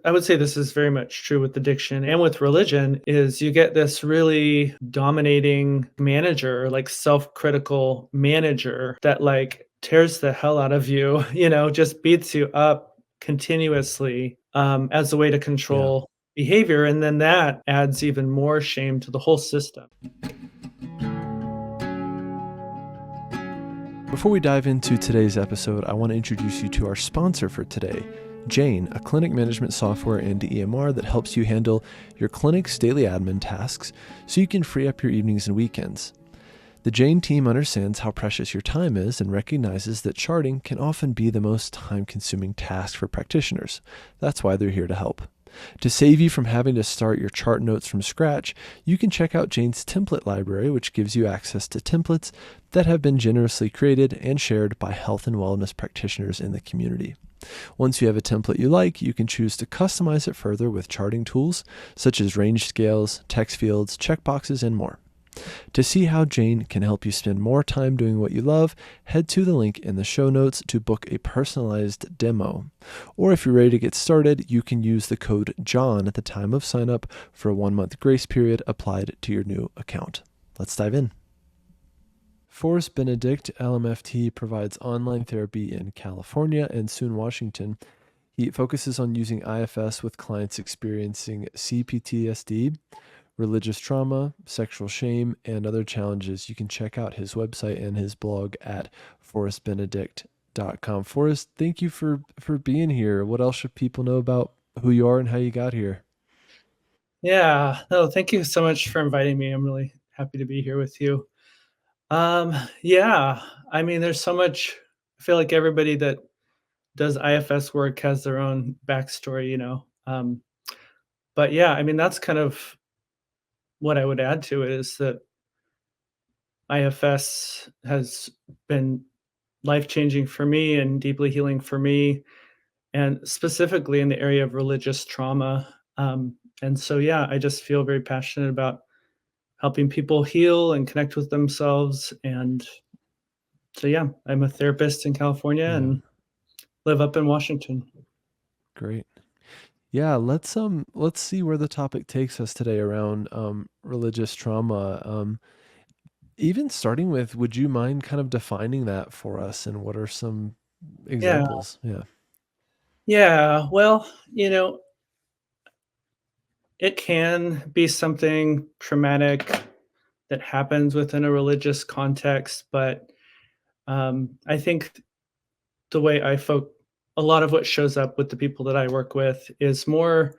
I would say this is very much true with addiction and with religion, is you get this really dominating manager, like self-critical manager that like tears the hell out of you, just beats you up continuously as a way to Yeah. control behavior. And then that adds even more shame to the whole system. Before we dive into today's episode, I want to introduce you to our sponsor for today, Jane, a clinic management software and EMR that helps you handle your clinic's daily admin tasks so you can free up your evenings and weekends. The Jane team understands how precious your time is and recognizes that charting can often be the most time-consuming task for practitioners. That's why they're here to help. To save you from having to start your chart notes from scratch, you can check out Jane's template library, which gives you access to templates that have been generously created and shared by health and wellness practitioners in the community. Once you have a template you like, you can choose to customize it further with charting tools such as range scales, text fields, checkboxes, and more. To see how Jane can help you spend more time doing what you love, head to the link in the show notes to book a personalized demo. Or if you're ready to get started, you can use the code JOHN at the time of sign up for a 1-month grace period applied to your new account. Let's dive in. Forest Benedict, LMFT, provides online therapy in California and soon Washington. He focuses on using IFS with clients experiencing CPTSD, religious trauma, sexual shame, and other challenges. You can check out his website and his blog at forestbenedict.com. Forrest, thank you for being here. What else should people know about who you are and how you got here? Yeah, no, thank you so much for inviting me. I'm really happy to be here with you. Yeah, I mean, there's so much. I feel like everybody that does IFS work has their own backstory. But yeah, I mean, that's kind of what I would add to it is that IFS has been life changing for me and deeply healing for me, and specifically in the area of religious trauma. And so, yeah, I just feel very passionate about helping people heal and connect with themselves. And so, yeah, I'm a therapist in California Yeah, and live up in Washington. great. Yeah, let's see where the topic takes us today around religious trauma. Even starting with, would you mind kind of defining that for us and what are some Yeah. examples? Yeah. Yeah. Well, it can be something traumatic that happens within a religious context, but I think the way a lot of what shows up with the people that I work with is more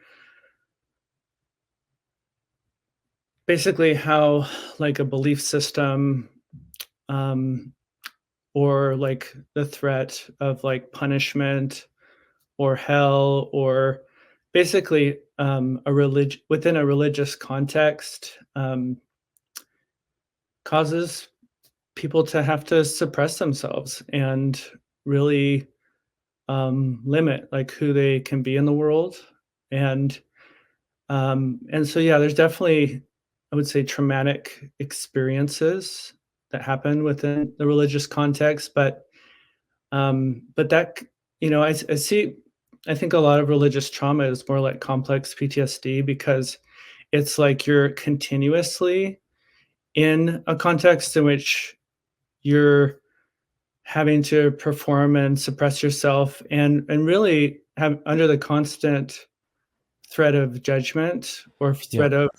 basically how like a belief system um, or like the threat of like punishment or hell or basically within a religious context causes people to have to suppress themselves and really limit like who they can be in the world. And so yeah, there's definitely, I would say, traumatic experiences that happen within the religious context, but that I see. I think a lot of religious trauma is more like complex PTSD because it's like you're continuously in a context in which you're having to perform and suppress yourself and really have under the constant threat of judgment or Yeah. threat of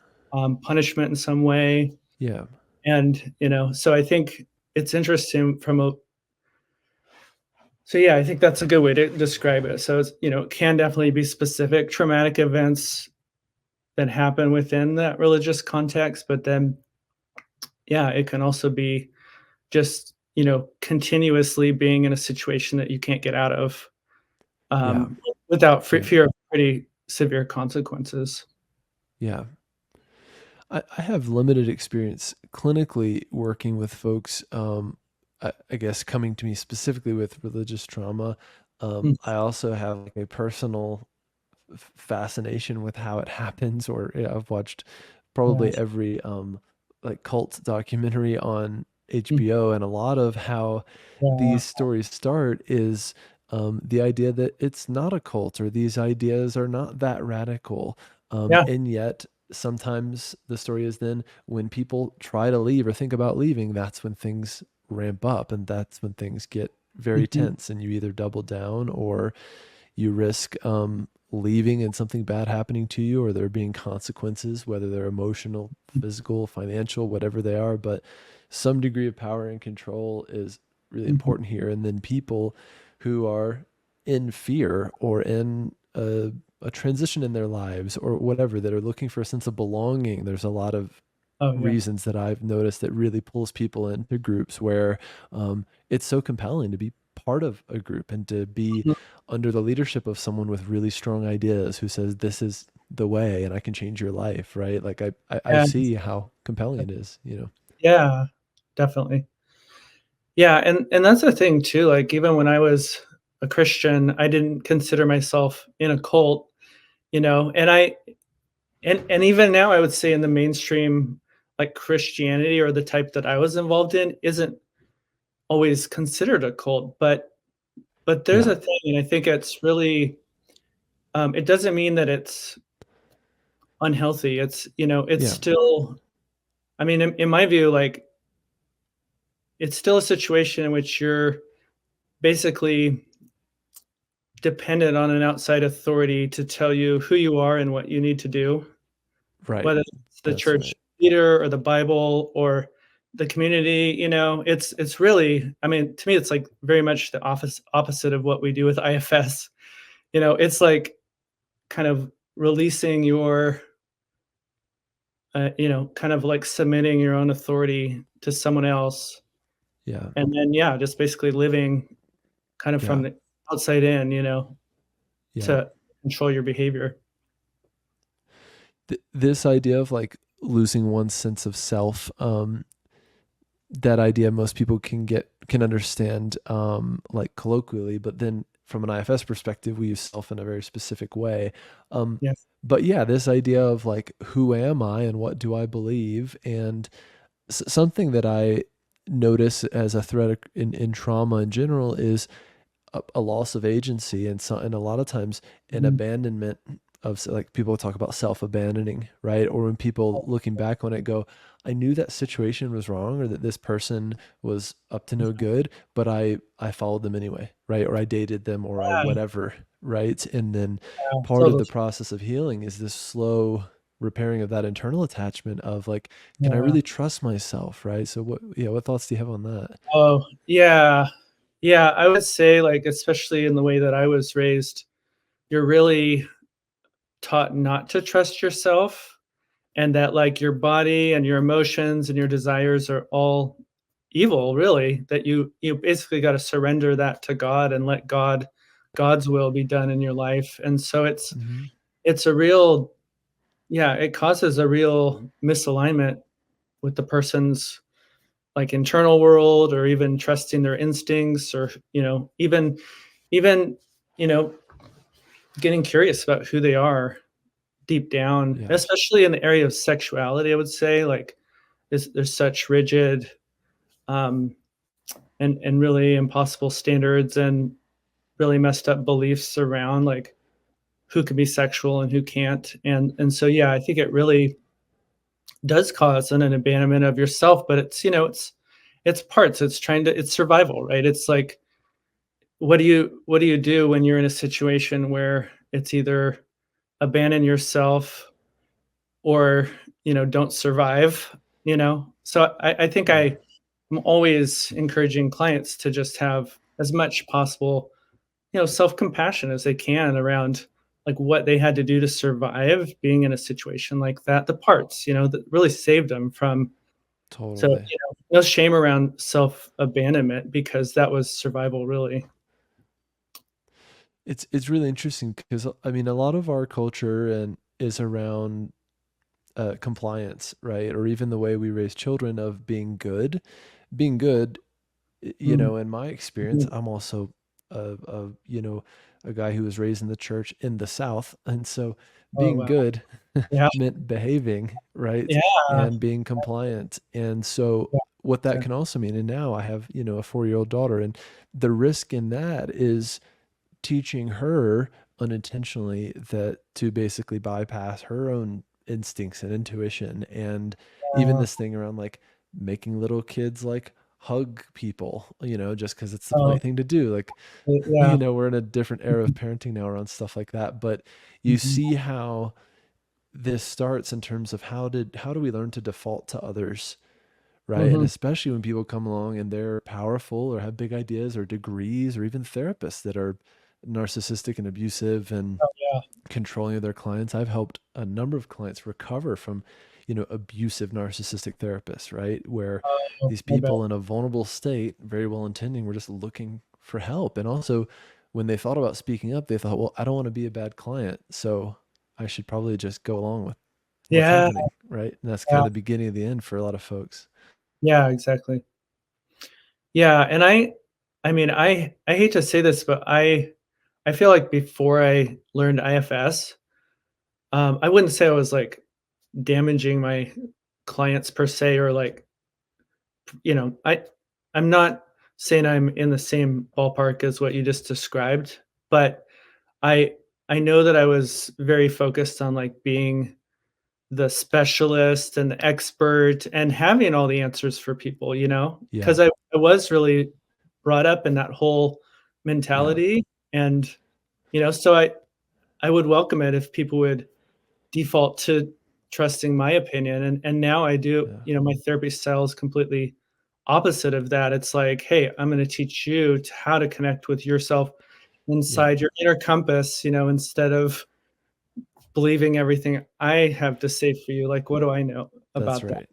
punishment in some way. Yeah. And so I think it's interesting so yeah, I think that's a good way to describe it. So it can definitely be specific traumatic events that happen within that religious context, but then yeah, it can also be just continuously being in a situation that you can't get out of Yeah. without Yeah. fear of pretty severe consequences. Yeah. I have limited experience clinically working with folks, I guess coming to me specifically with religious trauma. Mm, I also have like a personal fascination with how it happens, or yeah, I've watched yeah. probably every like cult documentary on Mm, HBO, and a lot of how yeah. these stories start is the idea that it's not a cult or these ideas are not that radical. Yeah. And yet, sometimes the story is then when people try to leave or think about leaving, that's when things ramp up and that's when things get very Mhm. tense and you either double down or you risk leaving and something bad happening to you or there being consequences, whether they're emotional, physical, financial, whatever they are. But some degree of power and control is really Mhm. important here. And then people who are in fear or in a transition in their lives or whatever that are looking for a sense of belonging, there's a lot of Oh, yeah. reasons that I've noticed that really pulls people into groups where it's so compelling to be part of a group and to be Mhm. under the leadership of someone with really strong ideas who says this is the way and I can change your life, right? Like I Yeah. see how compelling it is, you know. Yeah, definitely. Yeah, and that's the thing too, like, even when I was a Christian, I didn't consider myself in a cult, and even now, I would say in the mainstream, like, Christianity or the type that I was involved in isn't always considered a cult, but there's Yeah. a thing, and I think it's really, it doesn't mean that it's unhealthy, it's Yeah. still, I mean, in my view, like, it's still a situation in which you're basically dependent on an outside authority to tell you who you are and what you need to do, Right. whether it's the That's church right. leader or the Bible or the community, it's really, I mean, to me, it's like very much the opposite of what we do with IFS. It's like kind of releasing your, kind of like submitting your own authority to someone else. Yeah. And then, yeah, just basically living kind of from Yeah. the outside in, Yeah. to control your behavior. This idea of like losing one's sense of self, that idea most people can understand like colloquially, but then from an IFS perspective, we use self in a very specific way. Um, Yes. but yeah, this idea of like who am I and what do I believe, and something that I notice as a threat in trauma in general is a loss of agency and a lot of times an Mhm. abandonment of like people talk about self-abandoning, right? Or when people looking back on it go, I knew that situation was wrong or that this person was up to no good, but I followed them anyway, right? Or I dated them or I Yeah, whatever, right? And then yeah, part of totally. the process of healing is this slow repairing of that internal attachment of like, can I Yeah. really trust myself, right? So what thoughts do you have on that? Oh, yeah. Yeah, I would say, like, especially in the way that I was raised, you're really taught not to trust yourself, and that, like, your body and your emotions and your desires are all evil, really, that you basically gotta surrender that to God and let God's will be done in your life, and so Mm-hmm. it's a real, yeah, it causes a real misalignment with the person's, like, internal world, or even trusting their instincts, or even you know getting curious about who they are deep down, Yeah. especially in the area of sexuality. I would say, like, there's such rigid, um, and really impossible standards, and really messed up beliefs around, like, who can be sexual and who can't, and so, yeah, I think it really does cause an abandonment of yourself, but it's parts, it's survival, right? It's like, what do you do when you're in a situation where it's either abandon yourself or, don't survive, so I think Yeah. I'm always encouraging clients to just have as much possible, self-compassion as they can around, like, what they had to do to survive being in a situation like that, the parts, that really saved them from. So, Totally. no shame around self-abandonment, because that was survival, really. It's really interesting because I mean a lot of our culture and is around compliance, right? Or even the way we raise children of being good. Being good, you Mm, know, in my experience, mhm. I'm also a guy who was raised in the church in the South, and so Oh, being wow. good Yeah, meant behaving, right? yeah, And being compliant. And so yeah, what that exactly. can also mean, and now I have, a 4-year-old daughter, and the risk in that is teaching her unintentionally that to basically bypass her own instincts and intuition, and even Uh, this thing around like making little kids like hug people, just because it's the oh, polite thing to do. Like, yeah. we're in a different era of parenting now around stuff like that. But you Mhm. see how this starts in terms of how do we learn to default to others, right? And Mhm. especially when people come along and they're powerful or have big ideas or degrees or even therapists that are narcissistic and abusive and Oh, yeah. controlling of their clients. I've helped a number of clients recover from, abusive narcissistic therapists, right? Where Oh, these I bet. people in a vulnerable state, very well intending, were just looking for help. And also, when they thought about speaking up, they thought, well, I don't want to be a bad client, so I should probably just go along with what's Yeah, happening, right? And that's kind yeah, of the beginning of the end for a lot of folks. yeah, exactly. Yeah, and I mean, I hate to say this, but I feel like before I learned IFS, I wouldn't say I was, like, damaging my clients per se or, like, I'm not saying I'm in the same ballpark as what you just described, but I I know that I was very focused on, like, being the specialist and the expert and having all the answers for people, Yeah, 'cause I was really brought up in that whole yeah, mentality, and, so I would welcome it if people would default to trusting my opinion, and now I do. yeah, My therapy style is completely opposite of that. It's like, "Hey, I'm gonna teach you how to connect with yourself yeah. inside your inner compass," instead of believing everything I have to say for you. Like, what do I know That's about that? right.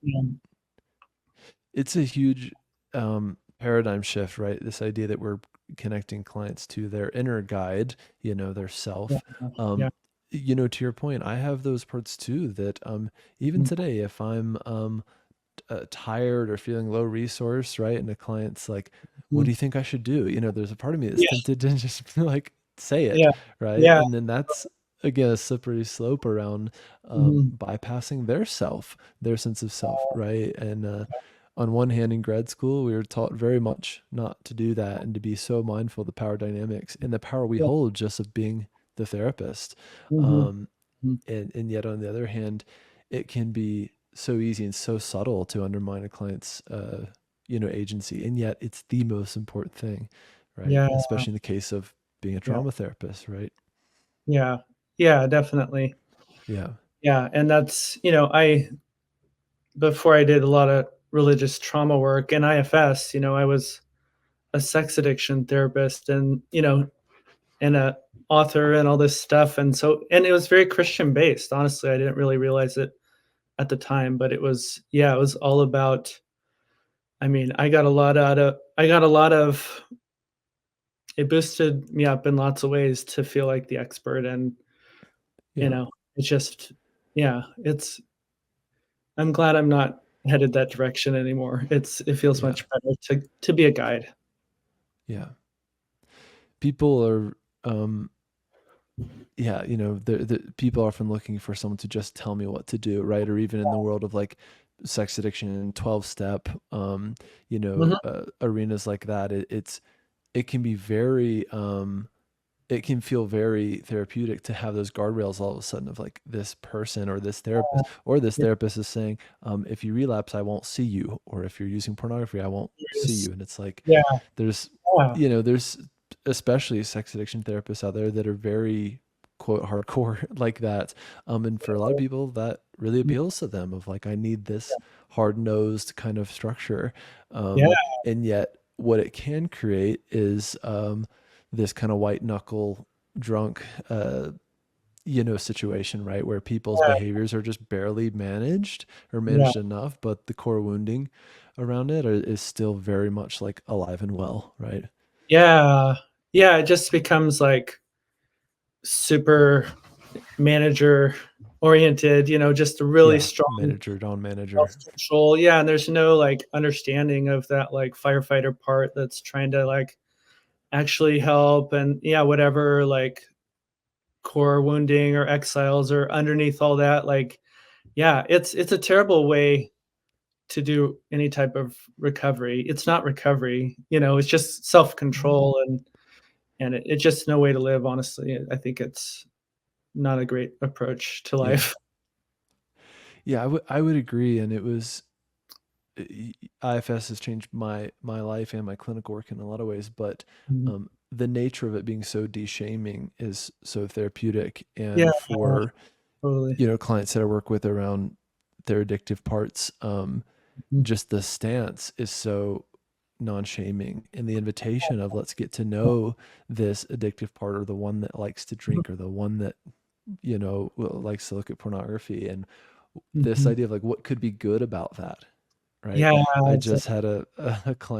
It's a huge paradigm shift, right? This idea that we're connecting clients to their inner guide, their Yeah, self. yeah, Um, to your point, I have those parts too that even mhm, today, if I'm tired or feeling low resource, right? And the client's like, what do mhm. you think I should do? There's a part of me that's Yeah, tempted to just like say it, yeah, right? yeah, And then that's again a slippery slope around mhm, bypassing their self, their sense of self, right? And on one hand, in grad school, we were taught very much not to do that and to be so mindful of the power dynamics and the power we yeah, hold just of being the therapist. mhm, Um, mhm, and yet on the other hand, it can be so easy and so subtle to undermine a client's agency, and yet it's the most important thing, right? yeah, Especially in the case of being a yeah, trauma therapist, right? yeah, yeah, definitely. Yeah, Yeah, and that's I before I did a lot of religious trauma work in IFS, I was a sex addiction therapist and a author and all this stuff, and it was very Christian based. Honestly, I didn't really realize it at the time, but it was all about. I mean, I got a lot of it boosted me up in lots of ways to feel like the expert, and, you yeah, know, it's just yeah, it's I'm glad I'm not headed that direction anymore. It feels yeah, much better to be a guide. yeah. People are yeah, the people are often looking for someone to just tell me what to do, right? Or even in the world of like sex addiction and 12 step, Mhm. arenas like that, it can be very, it can feel very therapeutic to have those guardrails all of a sudden of like this person or this Yeah, therapist is saying, if you relapse, I won't see you. Or if you're using pornography, I won't see years. you. And it's like, Yeah, there's, yeah, there's especially sex addiction therapists out there that are very quote hardcore like that. And for a lot of people that really mhm, appeals to them of like, I need this hard nosed kind of structure. yeah, And yet what it can create is, this kind of white knuckle drunk, situation, right? Where people's yeah, behaviors are just barely managed or yeah, managed enough, but the core wounding around it is still very much like alive and well, right? yeah, yeah, it just becomes, like, super manager oriented, just a really Yeah. strong Manager, non manager. self-control. Yeah, and there's no, like, understanding of that, like, firefighter part that's trying to, like, actually help and yeah, whatever, like, core wounding or exiles or underneath all that, like, yeah, it's a terrible way to do any type of recovery. It's not recovery, it's just Mhm. self-control and it's just no way to live, honestly. I think it's not a great approach to Yeah. life. Yeah, I would agree, and it was IFS has changed my life and my clinical work in a lot of ways, but Mhm. the nature of it being so de-shaming is so therapeutic, Yeah, and for totally. clients that I work with around their addictive parts, Mhm. just the stance is so non-shaming, and the invitation of let's get to know this addictive part, or the one that likes to drink, or the one that likes to look at pornography, and this Mhm. idea of like what could be good about that, right? Yeah, I just exactly. had a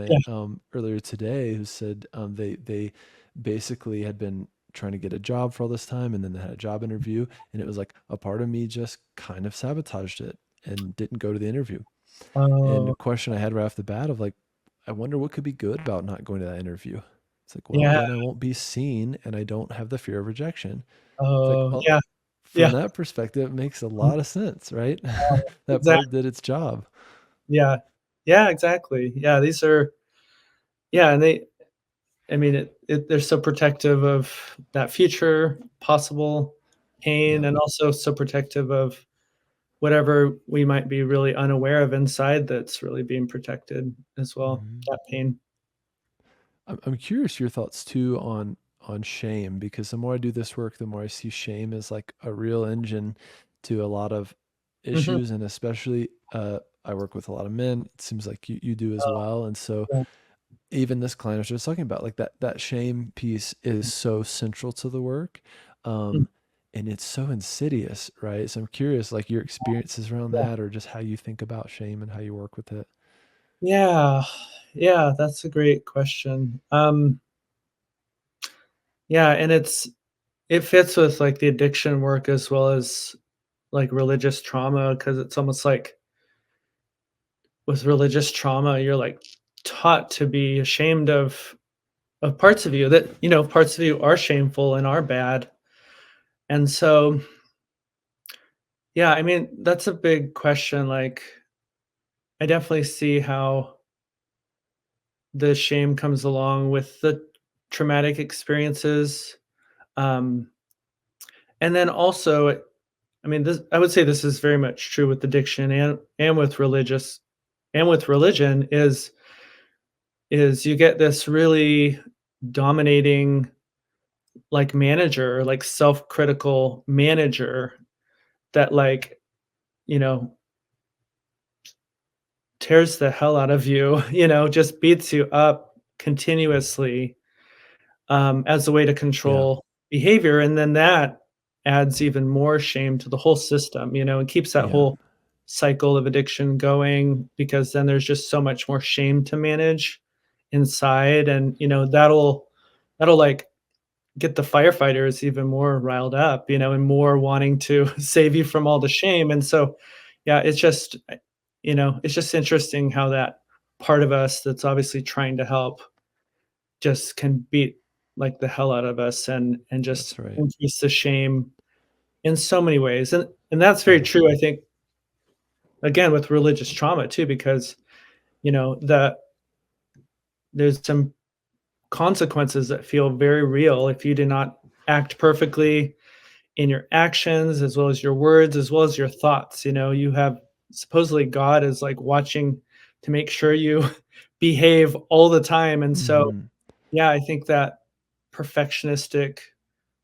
Yeah. client earlier today who said they basically had been trying to get a job for all this time, and then they had a job interview, and it was like a part of me just kind of sabotaged it and didn't go to the interview. And the Oh, question I had right off the bat of like, I wonder what could be good about not going to that interview. It's like, well, yeah. then I won't be seen and I don't have the fear of rejection. It's like, Oh, well, yeah, from yeah. that perspective, it makes a Mhm. lot of sense, right? That part Exactly. did its job. Yeah. Yeah, exactly. Yeah, these are yeah, and I mean, they're so protective of that future possible Yeah. pain, and also so protective of whatever we might be really unaware of inside that's really being protected as well, Mhm. that pain. I'm curious your thoughts too on shame, because the more I do this work, the more I see shame as like a real engine to a lot of Mhm. issues, and especially I work with a lot of men. It seems like you do as Oh, well, and so yeah. even this client I was just talking about, like that shame piece is so central to the work, Mm, um, and it's so insidious, right? So I'm curious, like your experiences around yeah. that, or just how you think about shame and how you work with it. Yeah. Yeah, that's a great question. Yeah, and it fits with, like, the addiction work as well as, like, religious trauma, because it's almost like with religious trauma, you're, like, taught to be ashamed of parts of you that parts of you are shameful and are bad, and so, yeah, I mean, that's a big question, like, I definitely see how the shame comes along with the traumatic experiences, um, and then also, I mean, this I would say this is very much true with addiction and with religious and with religion is you get this really dominating, like, manager, like, self-critical manager that, like, you know, tears the hell out of you, just beats you up continuously, as a way to Yeah, control behavior, and then that adds even more shame to the whole system, and keeps that yeah, whole cycle of addiction going because then there's just so much more shame to manage inside, and, that'll, like, get the firefighters even more riled up, and more wanting to save you from all the shame, and so, yeah, it's just interesting how that part of us that's obviously trying to help just can beat, like, the hell out of us and just that's right. increase the shame in so many ways, and that's very Yeah, true, I think, again, with religious trauma too, because, there's some consequences that feel very real if you do not act perfectly in your actions as well as your words as well as your thoughts. You have supposedly God is like watching to make sure you behave all the time, and so hmm, yeah, I think that perfectionistic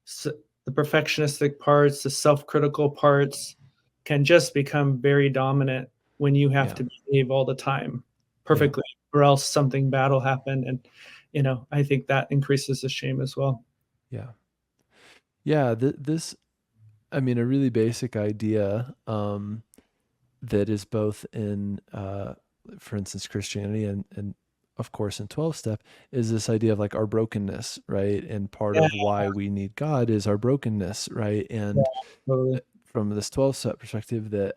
s- the perfectionistic parts, the self-critical parts can just become very dominant when you have yeah, to behave all the time yeah, perfectly, or else something bad will happen, and I think that increases the shame as well. yeah, yeah. This, I mean, a really basic idea that is both in, for instance, Christianity and of course in 12 step is this idea of like our brokenness, right? And part Yeah, of why we need God is our brokenness, right? yeah, And totally. from this 12 step perspective, that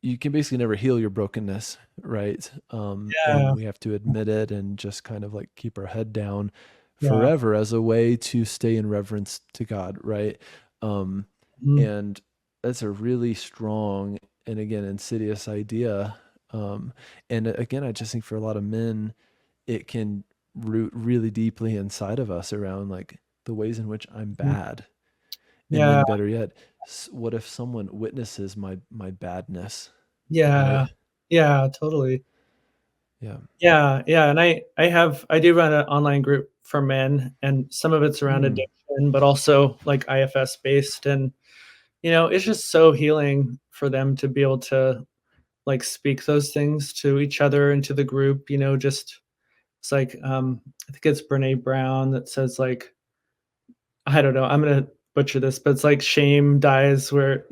you can basically never heal your brokenness, right? And Yeah, we have to admit it and just kind of like keep our head down yeah. forever as a way to stay in reverence to God, right? Um, Mhm. and that's a really strong and again insidious idea. Um, and again, I just think for a lot of men, it can root really deeply inside of us around like the ways in which I'm Mm. bad. And Yeah, then better yet, what if someone witnesses my badness, yeah, right? yeah, totally. Yeah. Yeah, yeah, and I do run an online group for men, and some of it's around Mm, addiction, but also, like, IFS based, and, it's just so healing for them to be able to, like, speak those things to each other and to the group, just it's like, I think it's Brené Brown that says, like, I don't know, I'm gonna butcher this, but it's like shame dies where,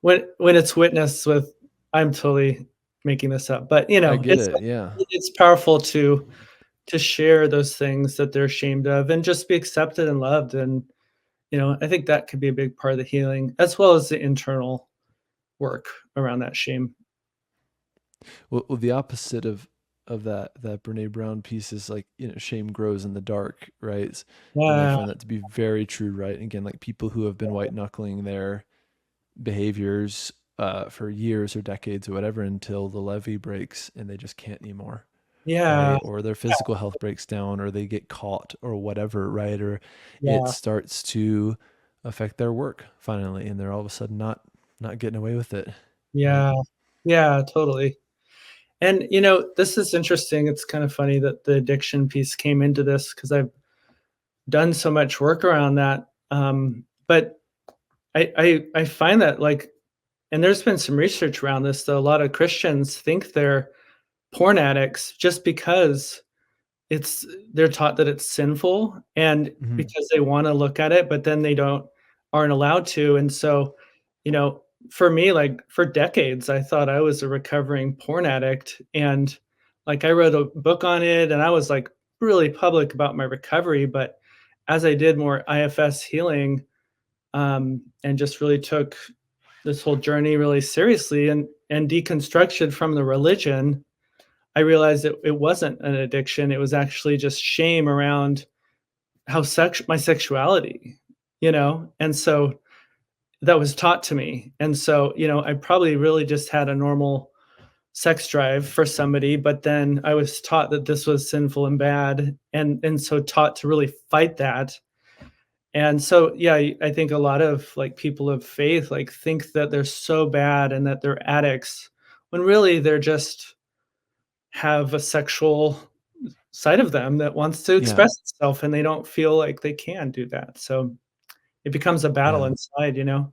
when it's witnessed with I'm totally making this up, but, I get it's it. Yeah. it's powerful to share those things that they're ashamed of and just be accepted and loved, and, I think that could be a big part of the healing, as well as the internal work around that shame. Well, the opposite of that Brene Brown piece is like, shame grows in the dark, right? And I Yeah, find that to be very true, right? And again, like people who have been white knuckling their behaviors for years or decades or whatever until the levee breaks and they just can't anymore, yeah, right? Or their physical health breaks down or they get caught or whatever, right? Or it yeah, starts to affect their work finally and they're all of a sudden not getting away with it, right? yeah, yeah, totally. And, this is interesting, it's kind of funny that the addiction piece came into this because 'cause I've done so much work around that, but I find that, like and there's been some research around this, though, a lot of Christians think they're porn addicts just because it's they're taught that it's sinful, and Hmm. because they wanna look at it, but then they aren't allowed to, and so, you know, for me, like, for decades, I thought I was a recovering porn addict, and, like, I wrote a book on it, and I was, like, really public about my recovery, but as I did more IFS healing, and just really took this whole journey really seriously and deconstruction from the religion, I realized it wasn't an addiction, it was actually just shame around how my sexuality, and so that was taught to me, and so, I probably really just had a normal sex drive for somebody, but then I was taught that this was sinful and bad, and so taught to really fight that, and so, yeah, I think a lot of, like, people of faith, like, think that they're so bad and that they're addicts, when really they're just have a sexual side of them that wants to Yeah. express itself, and they don't feel like they can do that, so it becomes a battle Yeah. inside, you know?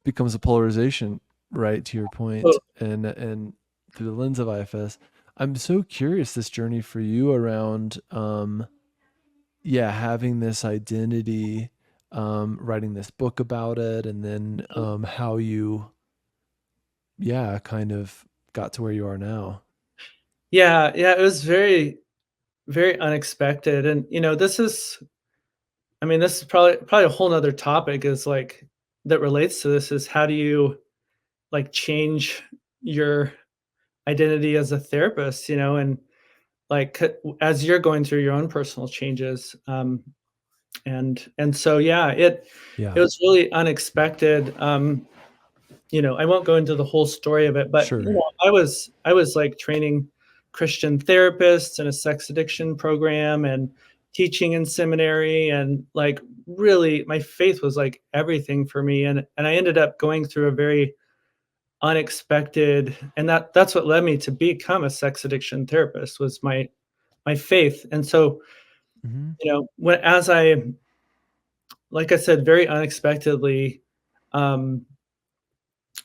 Becomes a polarization, right, to your point, Oh, and through the lens of IFS, I'm so curious this journey for you around, yeah, having this identity, writing this book about it, and then, how you, yeah, kind of got to where you are now. yeah, yeah, it was very, very unexpected, and, this is probably a whole nother topic is, like that relates to this is how do you, like, change your identity as a therapist, and, like, as you're going through your own personal changes, and so, yeah, it Yeah, was really unexpected, I won't go into the whole story of it, but, sure. I was, like, training Christian therapists in a sex addiction program and teaching in seminary and, like, really my faith was, like, everything for me, and I ended up going through a very unexpected and that's what led me to become a sex addiction therapist was my faith, and so, Mhm. when as I like I said, very unexpectedly, um,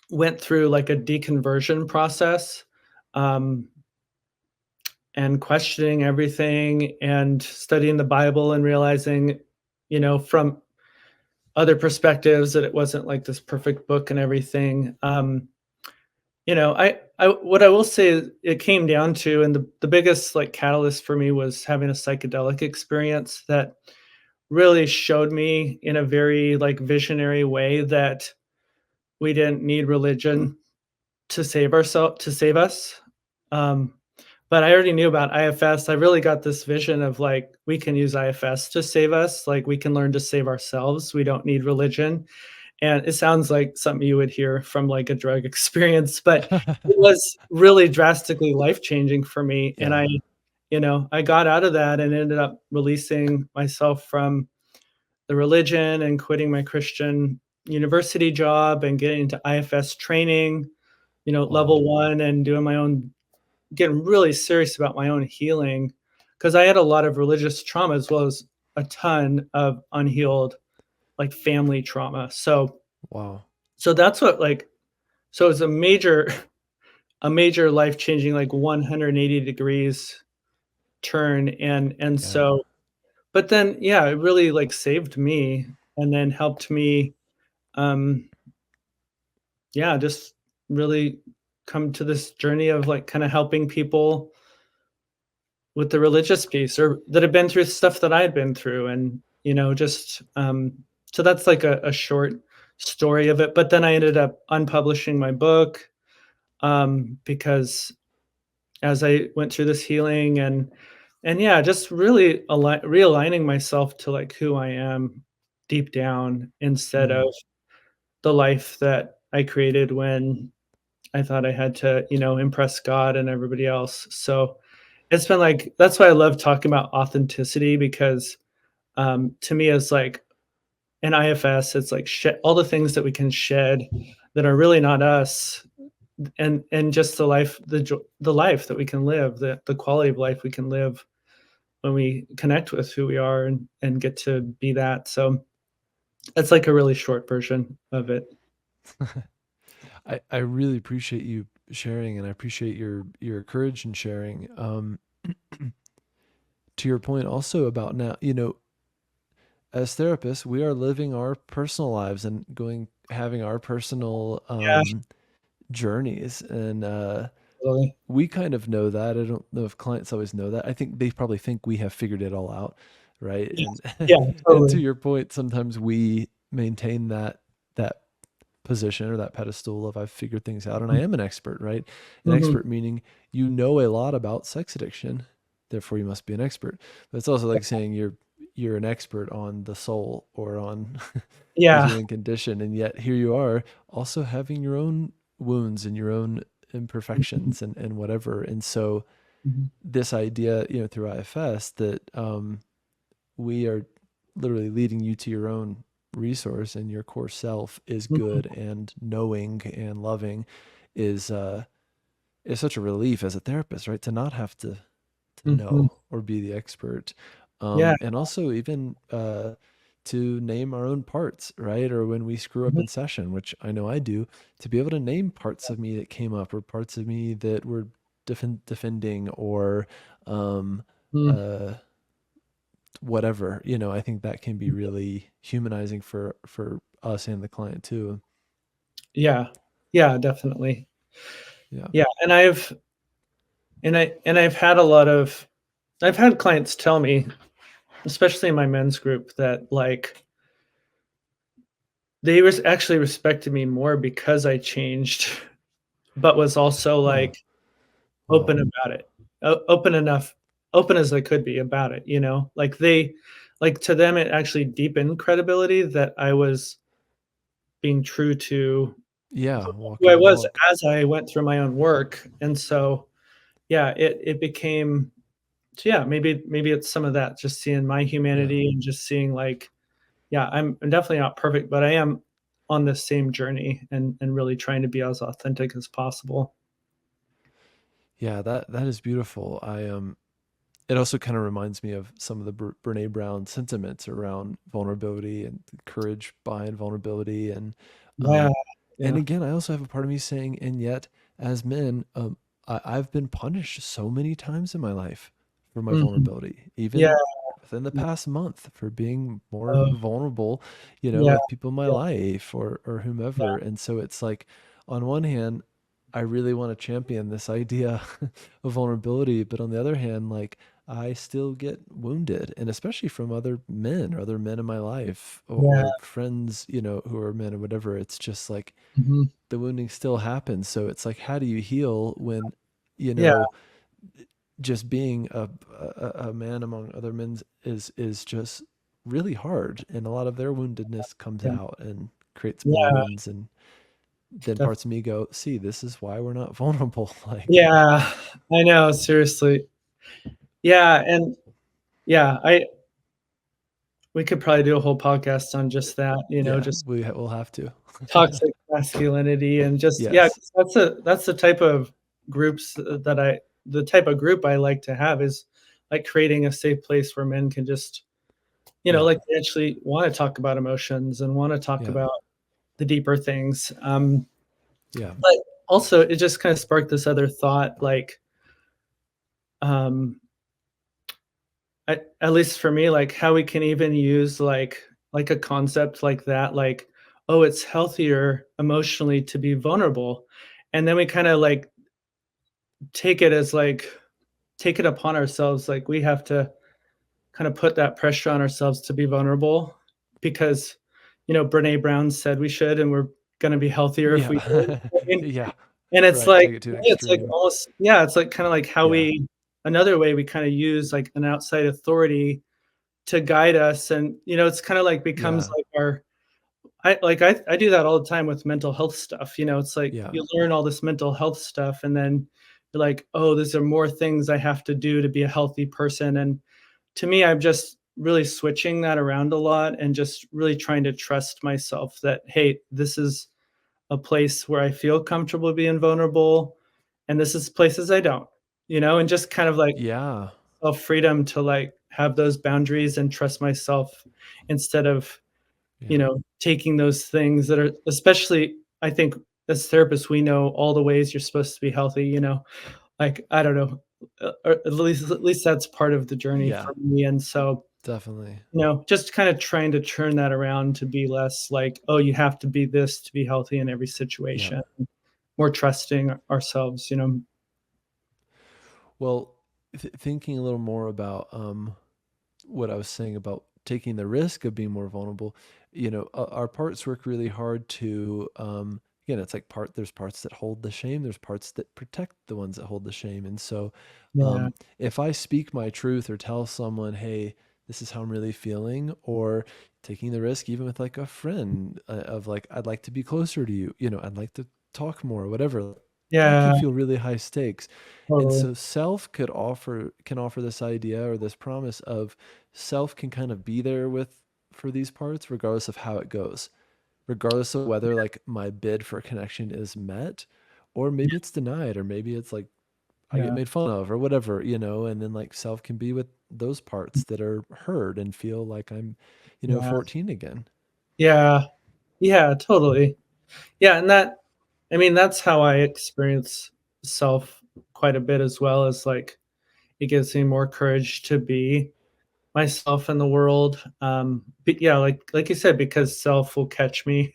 went through like a deconversion process, um, and questioning everything and studying the Bible and realizing, from other perspectives that it wasn't like this perfect book and everything. I what I will say is it came down to, and the biggest like catalyst for me was having a psychedelic experience that really showed me in a very like visionary way that we didn't need religion to save us. Um, but I already knew about IFS. I really got this vision of like we can use IFS to save us. Like we can learn to save ourselves. We don't need religion. And it sounds like something you would hear from like a drug experience, but it was really drastically life changing for me. And I Yeah. I got out of that and ended up releasing myself from the religion and quitting my Christian university job and getting into IFS training, Wow. level 1, and doing my own, getting really serious about my own healing, because I had a lot of religious trauma as well as a ton of unhealed, like, family trauma. Wow. So that's what, like, so it's a major a major life-changing, like, 180 degrees turn, and Yeah. so, but then, yeah, it really, like, saved me and then helped me, um, yeah, just really come to this journey of, like, kinda helping people with the religious piece, or that have been through stuff that I had been through, and, just, so that's like a short story of it, but then I ended up unpublishing my book, because as I went through this healing, and yeah, just really realigning myself to, like, who I am deep down, instead of Mm. the life that I created when I thought I had to, impress God and everybody else. So it's been like, that's why I love talking about authenticity, because to me, it's like in IFS, it's like all the things that we can shed that are really not us, and just the life that we can live, the quality of life we can live when we connect with who we are, and get to be that. So that's like a really short version of it. I really appreciate you sharing, and I appreciate your courage in sharing. To your point also about now, as therapists, we are living our personal lives and having our personal Yeah, journeys, and totally. we kind of know that. I don't know if clients always know that. I think they probably think we have figured it all out, right? Yeah, And yeah, and to totally. your point, sometimes we maintain that position or that pedestal of I've figured things out and I am an expert, right? An Mhm. expert meaning you know a lot about sex addiction, therefore you must be an expert. But it's also like saying you're an expert on the soul or on the Yeah. human condition, and yet here you are also having your own wounds and your own Mhm, imperfections and whatever. And so mhm, this idea, through IFS that we are literally leading you to your own resource, and your core self is mhm, good and knowing and loving is is such a relief as a therapist, right? To not have to mhm. know or be the expert. Yeah. And also even to name our own parts, right? Or when we screw up Mhm, in session, which I know I do, to be able to name parts of me that came up or parts of me that were defending or um, mm, uh, whatever, I think that can be really humanizing for us and the client too. yeah. Yeah, definitely. Yeah. Yeah, and I've had I've had clients tell me, especially in my men's group, that, like, they actually respected me more because I changed, but was also, Huh. like, Wow. open about it. Open as I could be about it, you know? Like, to them, it actually deepened credibility that I was being true to Yeah. who Walking I the was walk. as I went through my own work, and so, yeah, it became, so, yeah, maybe it's some of that, just seeing my Yeah. humanity and just seeing, like, yeah, I'm definitely not perfect, but I am on this same journey, and really trying to be as authentic as possible. Yeah. That is beautiful. It also kind of reminds me of some of the Brene Brown sentiments around vulnerability and the courage behind vulnerability. Yeah, Um, and yeah. again, I also have a part of me saying, and yet, as men, I've been punished so many times in my life for my Mhm. vulnerability, Yeah, even within the yeah, past month for being more uh, vulnerable, yeah, with people in my yeah, life or yeah, whomever. And so it's like, on one hand, I really want to champion this idea of vulnerability, but on the other hand, like, I still get wounded, and especially from other men or other men in my life yeah, or friends, who are men or whatever. It's just like mhm, the wounding still happens. So it's like, how do you heal when, you yeah, know, just being a man among other men is just really hard, and a lot of their woundedness comes yeah, out and creates more yeah, wounds, and then def parts of me go, see, this is why we're not vulnerable. Like, yeah, I know, seriously. Yeah, and yeah, I we could probably do a whole podcast on just that, Yeah, just we'll have to. toxic masculinity and just yeah, Yes. 'cause that's the type of groups that I the type of group I like to have is, like, creating a safe place where men can just, Yeah. like, they actually wanna talk about emotions and wanna talk Yeah. about the deeper things, Yeah. but also it just kinda sparked this other thought, like, um, at least for me, like, how we can even use, like, a concept like that, like, "Oh, it's healthier emotionally to be vulnerable," and then we kinda, like, take it as, like take it upon ourselves, like, we have to kinda put that pressure on ourselves to be vulnerable because, Brené Brown said we should, and we're gonna be healthier if we do. Yeah. I mean, Yeah. and it's Right, like take it to to an me, it's like extreme. almost yeah, it's like kinda like how Yeah. we another way we kinda use, like, an outside authority to guide us, and, it's kinda like becomes Yeah. like our I do that all the time with mental health stuff, it's like Yeah. you learn all this mental health stuff, and then you're like, "Oh, these are more things I have to do to be a healthy person," and to me, I'm just really switching that around a lot and just really trying to trust myself that, "Hey, this is a place where I feel comfortable being vulnerable, and this is places I don't," and just kind of like Yeah. self-freedom to, like, have those boundaries and trust myself instead of, Yeah. taking those things that are especially I think as therapists, we know all the ways you're supposed to be healthy, like, I don't know, or at least that's part of the journey Yeah. for me, and so, Definitely. just kinda trying to turn that around to be less like, "Oh, you have to be this to be healthy in every Yeah. situation." More trusting ourselves, Well, thinking a little more about what I was saying about taking the risk of being more vulnerable, our parts work really hard to, again, it's like there's parts that hold the shame, there's parts that protect the ones that hold the shame. And so, Yeah, if I speak my truth or tell someone, hey, this is how I'm really feeling, or taking the risk, even with like a friend, of like, I'd like to be closer to you, I'd like to talk more, whatever, that can yeah, feel really high stakes. And totally. so self can offer this idea or this promise of self can kind of be there with for these parts regardless of how it goes, regardless of whether like my bid for connection is met or maybe it's denied or maybe it's like I get Yeah, made fun of or whatever, and then like self can be with those parts that are heard and feel like I'm, yeah, 14 again. yeah, yeah, totally. Yeah, and I mean, that's how I experience self quite a bit as well, as, like, it gives me more courage to be myself in the world, but yeah, like you said, because self will catch me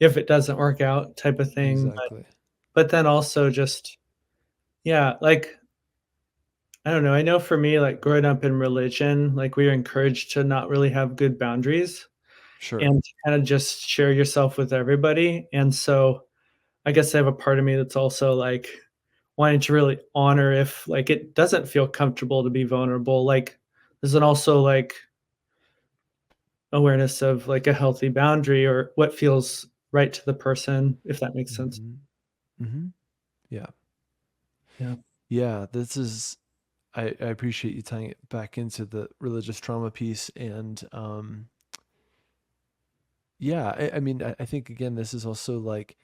if it doesn't work out type of thing, Exactly. but then also just yeah, like, I don't know, I know for me, like, growing up in religion, like, we were encouraged to not really have good boundaries Sure. and to kinda just share yourself with everybody, and so I guess I have a part of me that's also, like, wanting to really honor if, like, it doesn't feel comfortable to be vulnerable, like, there's an also, like, awareness of, like, a healthy boundary or what feels right to the person, if that makes sense. Hmm. Hmm. Yeah. Yeah. Yeah. This is I appreciate you tying it back into the religious trauma piece. And yeah, I mean, I think again, this is also like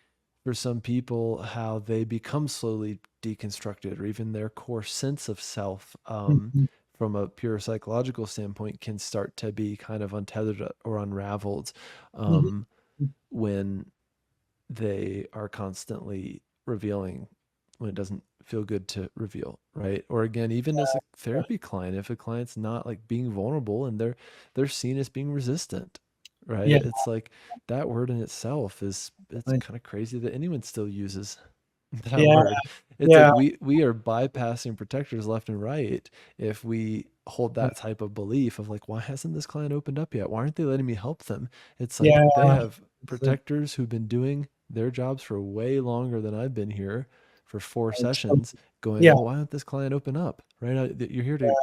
for some people how they become slowly deconstructed, or even their core sense of self, Mhm, from a pure psychological standpoint, can start to be kind of untethered or unraveled, mhm, um, when they are constantly revealing when it doesn't feel good to reveal, right? Or again, even as a yeah, therapy client, if a client's not like being vulnerable and they're seen as being resistant, right? yeah, It's like that word in itself is it's like kind of crazy that anyone still uses that yeah, word. It's like yeah, we are bypassing protectors left and right if we hold yeah, that type of belief of like, why hasn't this client opened up yet? Why aren't they letting me help them? It's like yeah, they have it's like protectors who've been doing their jobs for way longer than I've been here for four like so sessions going, yeah, well, why don't this client open up? Right? You're here to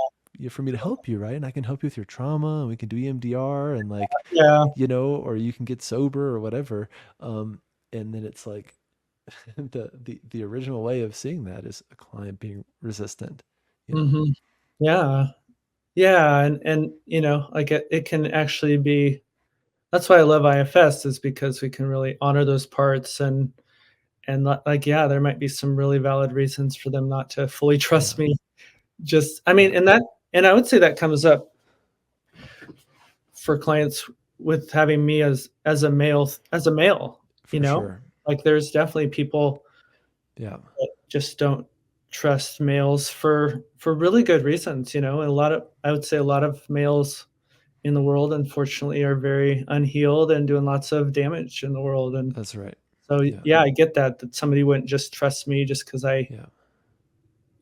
for me to help you, right? And I can help you with your trauma and we can do EMDR and like, yeah, or you can get sober or whatever. Um, and then it's like the original way of seeing that is a client being resistant, you know. mhm. Yeah. Yeah, and, like, it can actually be that's why I love IFS is because we can really honor those parts and like, yeah, there might be some really valid reasons for them not to fully Yeah. trust me. Just I mean, Yeah. and I would say that comes up for clients with having me as a male, you For know? sure. Like, there's definitely people Yeah. that just don't trust males for really good reasons, and I would say a lot of males in the world, unfortunately, are very unhealed and doing lots of damage in the world, and That's right. so, Yeah. yeah, I get that somebody wouldn't just trust me just because I,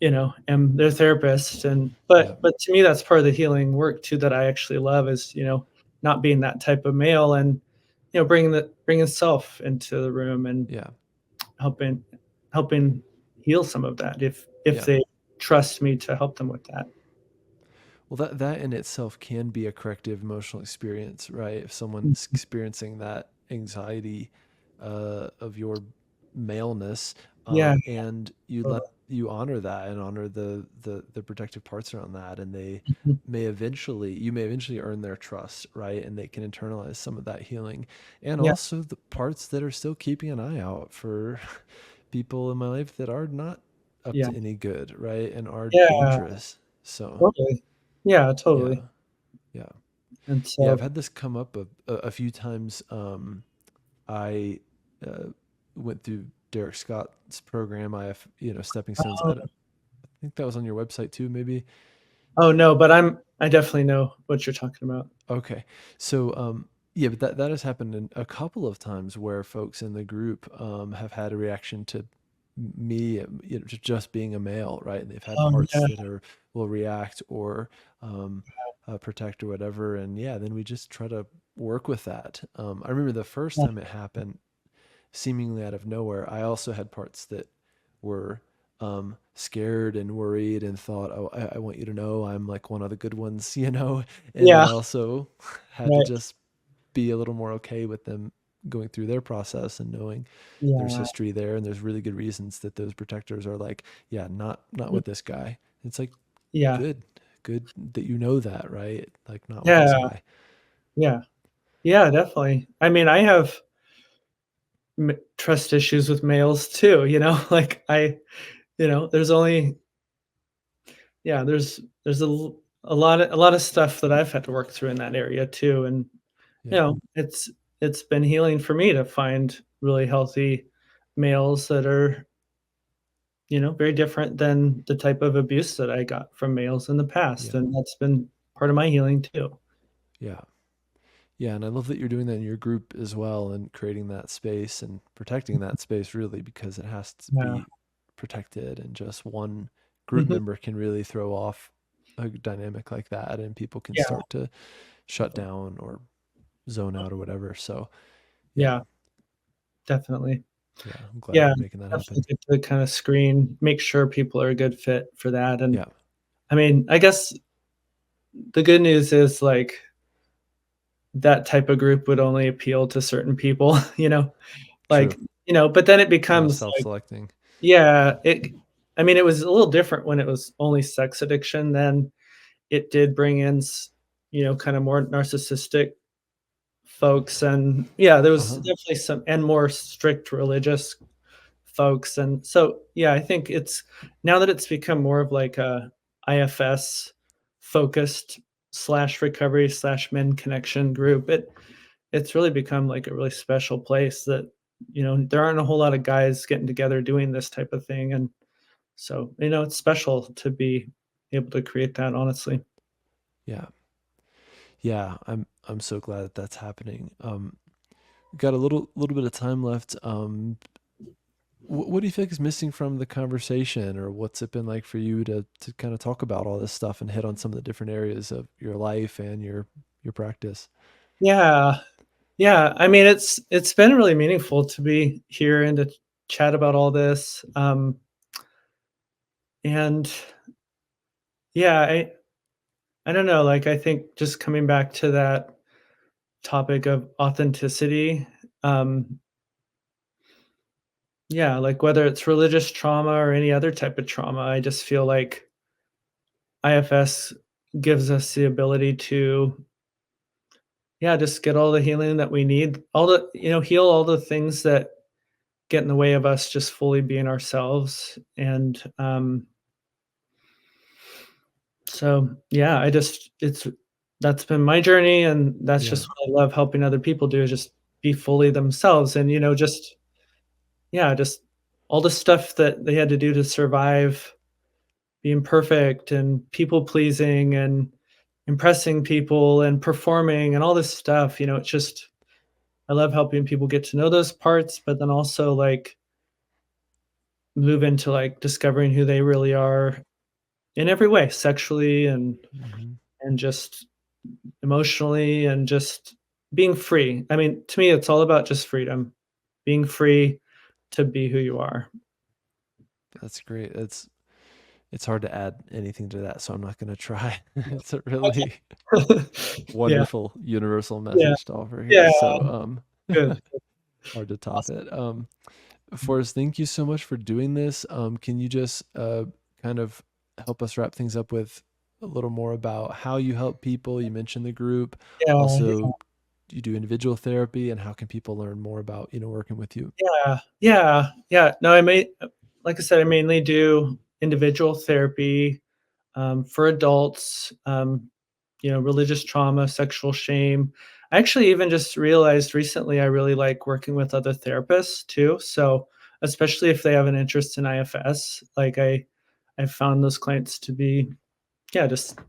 Yeah. am their therapist, and Yeah. but to me, that's part of the healing work too that I actually love is, not being that type of male and, bringing self into the room and Yeah. helping helping heal some of that if Yeah. they trust me to help them with that. Well, that in itself can be a corrective emotional experience, right? If someone's Mhm. experiencing that anxiety of your maleness, Yeah, and you let totally. you honor that and honor the protective parts around that, and Mhm. you may eventually earn their trust, right? And they can internalize some of that healing, and Yeah, also the parts that are still keeping an eye out for people in my life that are not up yeah, to any good, right? And are yeah, dangerous. So. totally. Yeah, Yeah, totally. yeah, And yeah. I've so had this come up a few times. I uh, went through Derek Scott's program. I have, stepping stones. oh, I think that was on your website too, maybe. oh, no, but I definitely know what you're talking about. Okay, so yeah, but that has happened in a couple of times where folks in the group have had a reaction to me, just being a male, right? And they've had Oh, parts yeah, that are will react or um, protect or whatever, and yeah, then we just try to work with that. I remember the first yeah, time it happened, seemingly out of nowhere, I also had parts that were scared and worried and thought, "Oh, I want you to know I'm like one of the good ones," And then yeah, I also had to right, just be a little more okay with them going through their process and knowing there's yeah, history there and there's really good reasons that those protectors are like, yeah, not mm, with this guy. It's like yeah, good, good that you know that, right? Like not with this yeah, guy. yeah, yeah, definitely. I mean, I have trust issues with males too, like there's only yeah, there's a lot of stuff that I've had to work through in that area too, and Yeah. it's been healing for me to find really healthy males that are, very different than the type of abuse that I got from males in the past, Yeah. and that's been part of my healing too. Yeah. Yeah, and I love that you're doing that in your group as well and creating that space and protecting that space really because it has to Yeah. be protected and just one group Mhm. member can really throw off a dynamic like that and people can Yeah. start to shut down or zone out or whatever. So, yeah. Yeah, definitely. Yeah, I'm glad Yeah, you're making that definitely happen. good to kinda screen, make sure people are a good fit for that, and, Yeah. I mean, I guess the good news is, like, that type of group would only appeal to certain people, True. like, but then it Less becomes like self-selecting. yeah, I mean, it was a little different when it was only sex addiction, then it did bring in kinda more narcissistic folks, and yeah, there was Uh-huh. definitely some and more strict religious folks, and so, yeah, I think it's now that it's become more of like a IFS focused slash recovery slash men connection group, it's really become like a really special place that, there aren't a whole lot of guys getting together doing this type of thing, and so, it's special to be able to create that, honestly. Yeah. Yeah, I'm so glad that that's happening. Got a little bit of time left. What do you think is missing from the conversation, or what's it been like for you to kind of talk about all this stuff and hit on some of the different areas of your life and your practice? Yeah. Yeah, I mean, it's been really meaningful to be here and to chat about all this, and yeah, I don't know, like, I think just coming back to that topic of authenticity, um, yeah, like, whether it's religious trauma or any other type of trauma, I just feel like IFS gives us the ability to, yeah, just get all the healing that we need, all the, heal all the things that get in the way of us just fully being ourselves. And so, yeah, that's been my journey, and that's Yeah. just what I love helping other people do, is just be fully themselves. And just, yeah, just all the stuff that they had to do to survive being perfect and people pleasing and impressing people and performing and all this stuff. It's just, I love helping people get to know those parts, but then also like move into like discovering who they really are in every way, sexually Hmm. and just emotionally, and just being free. I mean, to me, it's all about just freedom, being free to be who you are. That's great. It's hard to add anything to that, so I'm not going to try. It's a really Yeah, wonderful universal yeah, message to offer here. yeah. So, Good. hard to top Awesome. it. Forrest, thank you so much for doing this. Can you just kind of help us wrap things up with a little more about how you help people? You mentioned the group. Yeah, Also, you do individual therapy, and how can people learn more about, working with you? yeah, yeah, yeah. No, like I said, I mainly do individual therapy for adults, religious trauma, sexual shame. I actually even just realized recently I really like working with other therapists too. So, especially if they have an interest in IFS, like I found those clients to be, yeah, just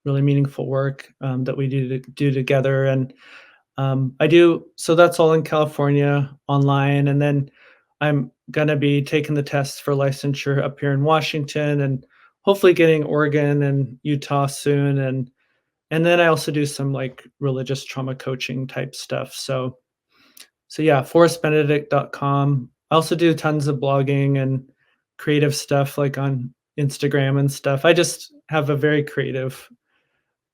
really meaningful work that we do together. And I do, so that's all in California online. And then I'm going to be taking the test for licensure up here in Washington, and hopefully getting Oregon and Utah soon. And then I also do some like religious trauma coaching type stuff. So yeah, forestbenedict.com. I also do tons of blogging and creative stuff like on Instagram and stuff. I just have a very creative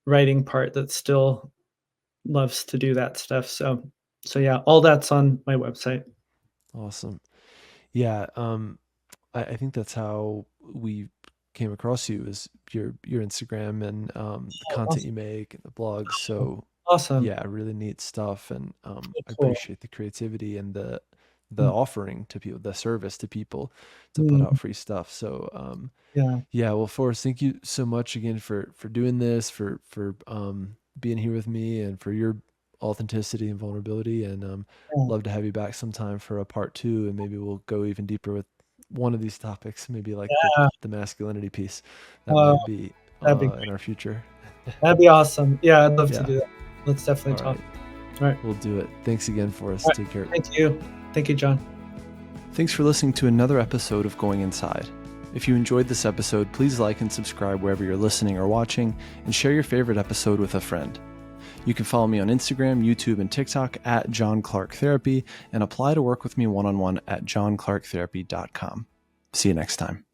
writing part that still loves to do that stuff. So yeah, all that's on my website. Awesome. Yeah. I think that's how we came across you, is your Instagram and the Oh, content you awesome. make and the blogs. So Awesome. yeah, really neat stuff, and Oh, I cool. appreciate the creativity and the Mm, offering to people, the service to people, to put out mm, free stuff. So yeah. yeah, well, Forrest, thank you so much again for doing this, for being here with me, and for your authenticity and vulnerability. And Yeah. love to have you back sometime for a part two, and maybe we'll go even deeper with one of these topics, maybe like Yeah. the masculinity piece. That Uh, might be that'd be in our future. that'd be awesome. Yeah, I'd love to Yeah. do that. Let's definitely All talk. right. All right. We'll do it. Thanks again, All Forrest. right. Take care. Thank you. Thank you, John. Thanks for listening to another episode of Going Inside. If you enjoyed this episode, please like and subscribe wherever you're listening or watching, and share your favorite episode with a friend. You can follow me on Instagram, YouTube, and TikTok at John Clark Therapy, and apply to work with me one-on-one at johnclarktherapy.com. See you next time.